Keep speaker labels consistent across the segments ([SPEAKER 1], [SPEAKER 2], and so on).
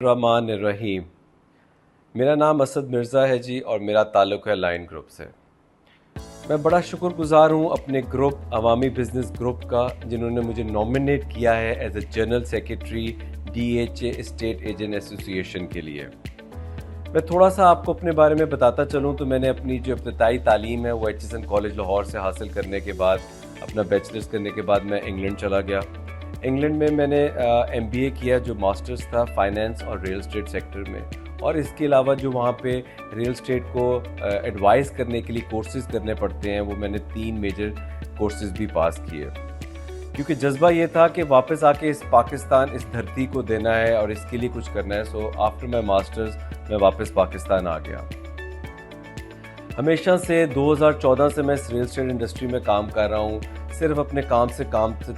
[SPEAKER 1] الرحمن الرحیم۔ میرا نام اسد مرزا ہے جی، اور میرا تعلق ہے لائن گروپ سے۔ میں بڑا شکر گزار ہوں اپنے گروپ عوامی بزنس گروپ کا، جنہوں نے مجھے نامنیٹ کیا ہے as a general secretary DHA estate agent ایسوسی ایشن کے لیے۔ میں تھوڑا سا آپ کو اپنے بارے میں بتاتا چلوں تو میں نے اپنی جو ابتدائی تعلیم ہے وہ HSN کالج لاہور سے حاصل کرنے کے بعد، اپنا بیچلرز کرنے کے بعد میں انگلینڈ چلا گیا۔ انگلینڈ میں نے MBA کیا، جو ماسٹرز تھا فائنینس اور ریل اسٹیٹ سیکٹر میں، اور اس کے علاوہ جو وہاں پہ ریل اسٹیٹ کو ایڈوائز کرنے کے لیے کورسز کرنے پڑتے ہیں، وہ میں نے 3 میجر کورسز بھی پاس کیے، کیونکہ جذبہ یہ تھا کہ واپس آ کے اس پاکستان، اس دھرتی کو دینا ہے اور اس کے لیے کچھ کرنا ہے۔ سو آفٹر مائی ماسٹرز میں واپس پاکستان آ گیا۔ ہمیشہ سے 2014 سے میں اس ریل اسٹیٹ انڈسٹری میں کام کر رہا ہوں، صرف اپنے کام سے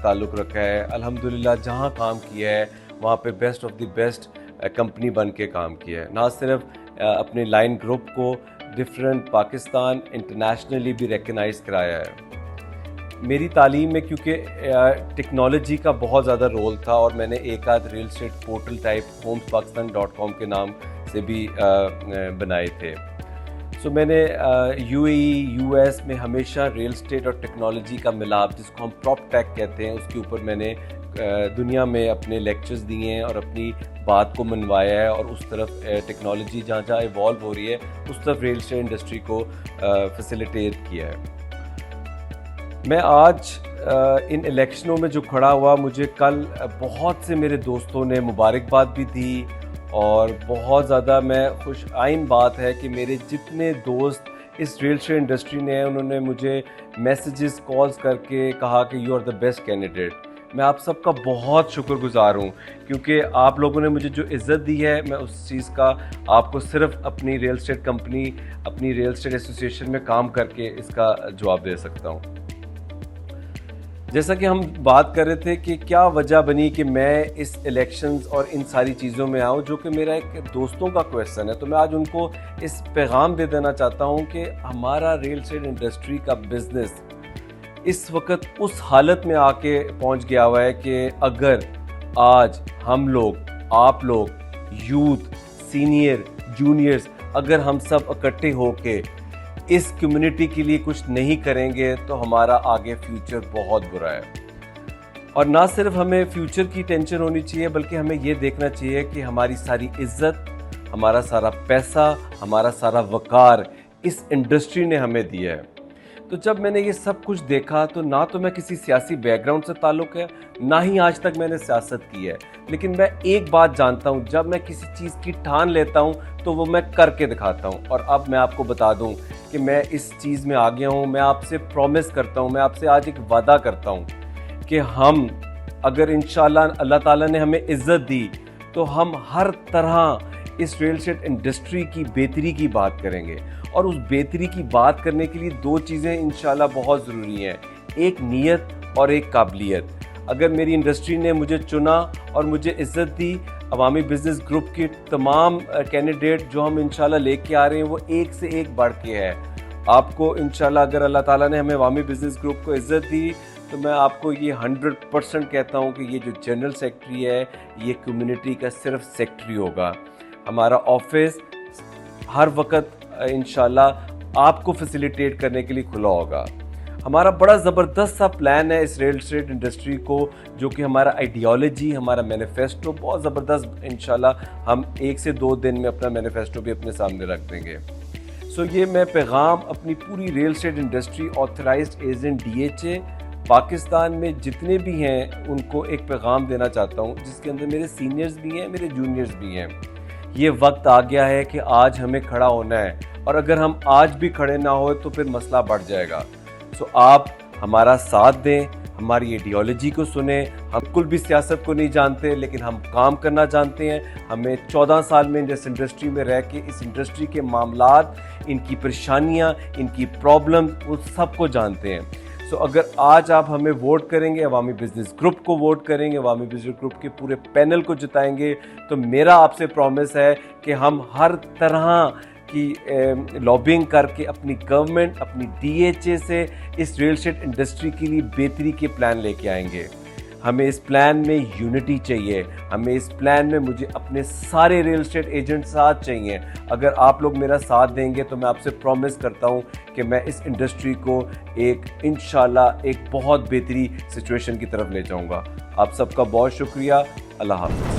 [SPEAKER 1] تعلق رکھا ہے۔ الحمدللہ جہاں کام کیا ہے وہاں پہ best of the best company بن کے کام کیا ہے، نہ صرف اپنے لائن گروپ کو ڈفرینٹ پاکستان انٹرنیشنلی بھی ریکگنائز کرایا ہے۔ میری تعلیم میں کیونکہ ٹیکنالوجی کا بہت زیادہ رول تھا، اور میں نے ایک آدھ real estate portal type homespakistan.com کے نام سے بھی بنائے تھے۔ سو میں نے UAE US میں ہمیشہ ریل اسٹیٹ اور ٹیکنالوجی کا ملاپ، جس کو ہم پراپ ٹیک کہتے ہیں، اس کے اوپر میں نے دنیا میں اپنے لیکچرز دیے ہیں اور اپنی بات کو منوایا ہے، اور اس طرف ٹیکنالوجی جہاں جہاں ایوالو ہو رہی ہے اس طرف ریل اسٹیٹ انڈسٹری کو فیسیلیٹیٹ کیا ہے۔ میں آج ان الیکشنوں میں جو کھڑا ہوا، مجھے کل بہت سے میرے دوستوں نے مبارکباد بھی دی، اور بہت زیادہ میں خوش آئین بات ہے کہ میرے جتنے دوست اس ریل اسٹیٹ انڈسٹری نے، انہوں نے مجھے میسیجز کالز کر کے کہا کہ you are the best candidate. میں آپ سب کا بہت شکر گزار ہوں، کیونکہ آپ لوگوں نے مجھے جو عزت دی ہے، میں اس چیز کا آپ کو صرف اپنی ریل اسٹیٹ کمپنی، اپنی ریل اسٹیٹ ایسوسی ایشن میں کام کر کے اس کا جواب دے سکتا ہوں۔ جیسا کہ ہم بات کر رہے تھے کہ کیا وجہ بنی کہ میں اس الیکشنز اور ان ساری چیزوں میں آؤں، جو کہ میرا ایک دوستوں کا کویسچن ہے، تو میں آج ان کو اس پیغام دے دینا چاہتا ہوں کہ ہمارا ریل اسٹیٹ انڈسٹری کا بزنس اس وقت اس حالت میں آ کے پہنچ گیا ہوا ہے کہ اگر آج ہم لوگ، آپ لوگ، یوتھ، سینئر، جونیئرز، اگر ہم سب اکٹھے ہو کے اس کمیونٹی کے لیے کچھ نہیں کریں گے تو ہمارا آگے فیوچر بہت برا ہے۔ اور نہ صرف ہمیں فیوچر کی ٹینشن ہونی چاہیے، بلکہ ہمیں یہ دیکھنا چاہیے کہ ہماری ساری عزت، ہمارا سارا پیسہ، ہمارا سارا وقار اس انڈسٹری نے ہمیں دیا ہے۔ تو جب میں نے یہ سب کچھ دیکھا، تو نہ تو میں کسی سیاسی بیک گراؤنڈ سے تعلق ہے، نہ ہی آج تک میں نے سیاست کی ہے، لیکن میں ایک بات جانتا ہوں، جب میں کسی چیز کی ٹھان لیتا ہوں تو وہ میں کر کے دکھاتا ہوں۔ اور اب میں آپ کو بتا دوں کہ میں اس چیز میں آ گیا ہوں۔ میں آپ سے پرومس کرتا ہوں، میں آپ سے آج ایک وعدہ کرتا ہوں کہ ہم اگر انشاءاللہ اللہ تعالیٰ نے ہمیں عزت دی تو ہم ہر طرح اس ریل اسٹیٹ انڈسٹری کی بہتری کی بات کریں گے، اور اس بہتری کی بات کرنے کے لیے 2 چیزیں انشاءاللہ بہت ضروری ہیں، ایک نیت اور ایک قابلیت۔ اگر میری انڈسٹری نے مجھے چنا اور مجھے عزت دی، عوامی بزنس گروپ کے تمام کینڈیڈیٹ جو ہم انشاءاللہ لے کے آ رہے ہیں وہ ایک سے ایک بڑھ کے ہے۔ آپ کو انشاءاللہ اگر اللہ تعالیٰ نے ہمیں عوامی بزنس گروپ کو عزت دی تو میں آپ کو یہ 100% کہتا ہوں کہ یہ جو جنرل سیکرٹری ہے، یہ کمیونٹی کا صرف سیکرٹری ہوگا۔ ہمارا آفس ہر وقت انشاءاللہ آپ کو فیسیلیٹیٹ کرنے کے لیے کھلا ہوگا۔ ہمارا بڑا زبردست سا پلان ہے اس ریل اسٹیٹ انڈسٹری کو، جو کہ ہمارا آئیڈیالوجی، ہمارا مینیفیسٹو بہت زبردست، انشاءاللہ ہم 1 سے 2 دن میں اپنا مینیفیسٹو بھی اپنے سامنے رکھ دیں گے۔ سو یہ میں پیغام اپنی پوری real estate industry authorised agent DHA Pakistan میں جتنے بھی ہیں ان کو ایک پیغام دینا چاہتا ہوں، جس کے اندر میرے سینئرز بھی ہیں، میرے جونیئرز بھی ہیں۔ یہ وقت آ گیا ہے کہ آج ہمیں کھڑا ہونا ہے، اور اگر ہم آج بھی کھڑے نہ ہوئے تو پھر مسئلہ بڑھ جائے گا۔ سو آپ ہمارا ساتھ دیں، ہماری ایڈیالوجی کو سنیں۔ ہم بالکل بھی سیاست کو نہیں جانتے، لیکن ہم کام کرنا جانتے ہیں۔ ہمیں 14 سال میں اس انڈسٹری میں رہ کے اس انڈسٹری کے معاملات، ان کی پریشانیاں، ان کی پرابلمز، وہ سب کو جانتے ہیں۔ سو اگر آج آپ ہمیں ووٹ کریں گے، عوامی بزنس گروپ کو ووٹ کریں گے، عوامی بزنس گروپ کے پورے پینل کو جتائیں گے، تو میرا آپ سے پرومس ہے کہ ہم ہر طرح کی لابنگ کر کے اپنی گورنمنٹ، اپنی DHA سے اس ریل اسٹیٹ انڈسٹری کے لیے بہتری کے پلان لے کے آئیں گے۔ ہمیں اس پلان میں یونٹی چاہیے, ہمیں اس پلان میں مجھے اپنے سارے ریل اسٹیٹ ایجنٹ ساتھ چاہیے. اگر آپ لوگ میرا ساتھ دیں گے تو میں آپ سے پرومس کرتا ہوں کہ میں اس انڈسٹری کو انشاءاللہ ایک بہت بہتری سچویشن کی طرف لے جاؤں گا. آپ سب کا بہت شکریہ. اللہ حافظ.